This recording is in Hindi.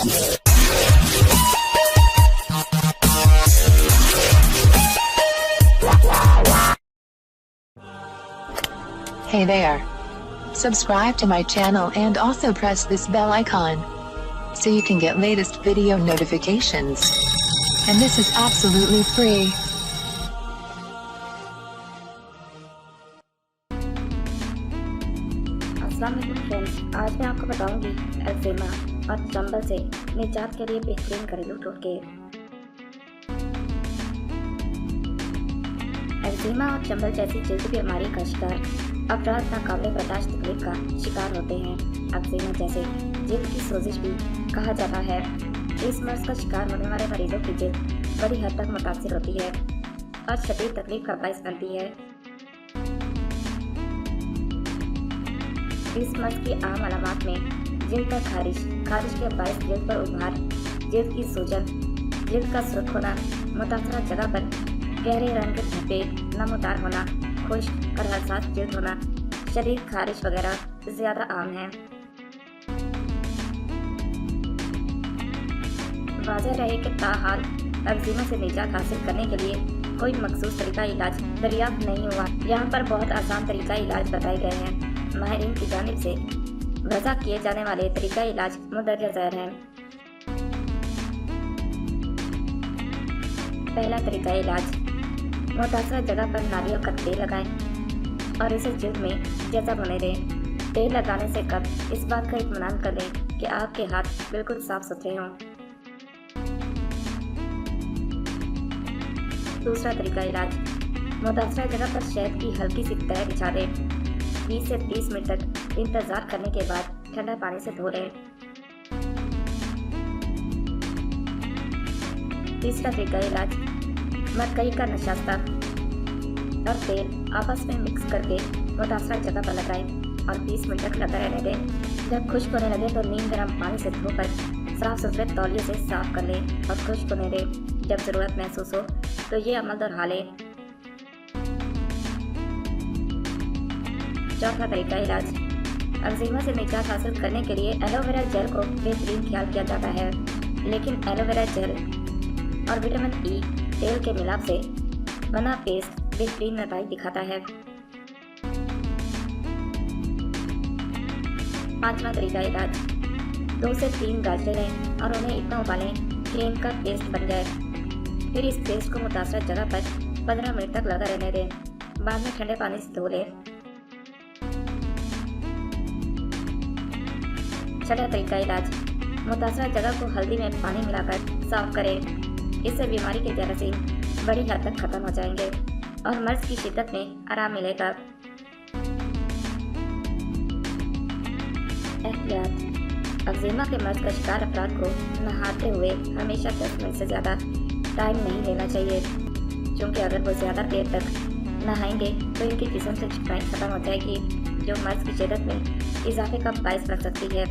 Hey there. Subscribe to my channel and also press this bell icon so you can get latest video notifications. And this is absolutely free. अस्सलाम वालेकुम फ्रेंड्स, आज मैं आपको बताऊंगी एक्जिमा और चंबल से निजात के लिए बेहतरीन घरेलू टोटके। एक्जिमा और चंबल जैसी जल्दी बीमारी का शिकार अफराद नाकाबिले बर्दाश्त तकलीफ का शिकार होते हैं। एक्जिमा जैसे जिल्द की सोजिश भी कहा जाता है। इस मर्ज का शिकार होने वाले मरीजों की जिल्द बड़ी हद तक मुतासिर होती है और शदीद तकलीफ का बाइस बनती है। इस मर्ज की आम अलामात में जिल्द का खारिश के बाइस जिल्द पर उभार, जिल्द की सूजन, जिल्द का सुर्ख होना, मुतासरा जगह पर गहरे रंग के धब्बे, नमदार होना, खुश्क और हसास जिल्द होना, शदीद खारिश वगैरह ज़्यादा आम है। वाज़ेह रहे कि ताहाल एक्जिमा से निजात हासिल करने के लिए कोई मखसूस तरीका इलाज दरियाफ्त नहीं हुआ। यहाँ पर बहुत आसान तरीका इलाज बताए गए हैं। माहिरीन की जानिब से वज़ा किए जाने वाले तरीका इलाज मुंदरजा ज़ैर हैं। पहला तरीका इलाज, मुतासरा जगह पर नारियल का तेल लगाएं और इसे जिल्द में जज़ब होने दें। तेल लगाने से कब इस बात का इत्मीनान कर लें कि आपके हाथ बिल्कुल साफ सुथरे हों। दूसरा तरीका इलाज, मुतासरा जगह पर शहद की हल्की सी तह बिछा दें। 20 से 30 मिनट तक इंतज़ार करने के बाद ठंडा पानी से धो लें। तीसरा तरीका इलाज, मकई का नशास्ता और तेल आपस में मिक्स करके मुतासरा जगह पर लगाएं और 20 मिनट तक लगा रहने दें। जब खुश्क होने लगे तो नीम गर्म पानी से धोकर साफ सुथरे तौलिए से साफ कर लें और खुश्क होने दें। जब ज़रूरत महसूस हो तो ये अमल दोहरा लें। चौथा तरीका इलाज, एक्जिमा से निजात हासिल करने के लिए एलोवेरा जेल को बेहतरीन ख्याल किया जाता है, लेकिन एलोवेरा जेल और विटामिन ई तेल के मिलाप से बना पेस्ट बेहतरीन नतीजे दिखाता है। पांचवा तरीका इलाज, 2 से 3 गाजरें लें और उन्हें इतना उबालें कि इनका पेस्ट बन जाए। फिर इस पेस्ट को मुतासरा जगह पर 15 मिनट तक लगा रहने दें। बाद में ठंडे पानी से धो लें। छठा तरीका इलाज, मुतासरा जगह को हल्दी में पानी मिलाकर साफ करें। इससे बीमारी के जरासीम बड़ी हद तक खत्म हो जाएंगे और मर्ज की शिद्दत में आराम मिलेगा। एहतियात, एक्जिमा के मर्ज का शिकार अफराद को नहाते हुए हमेशा 10 मिनट से ज़्यादा टाइम नहीं लेना चाहिए, क्योंकि अगर वो ज़्यादा देर तक नहाएंगे तो इनकी जिस्म से चिकनाई खत्म हो जाएगी, जो मर्ज की शिद्दत में इजाफे का बायस बन सकती है।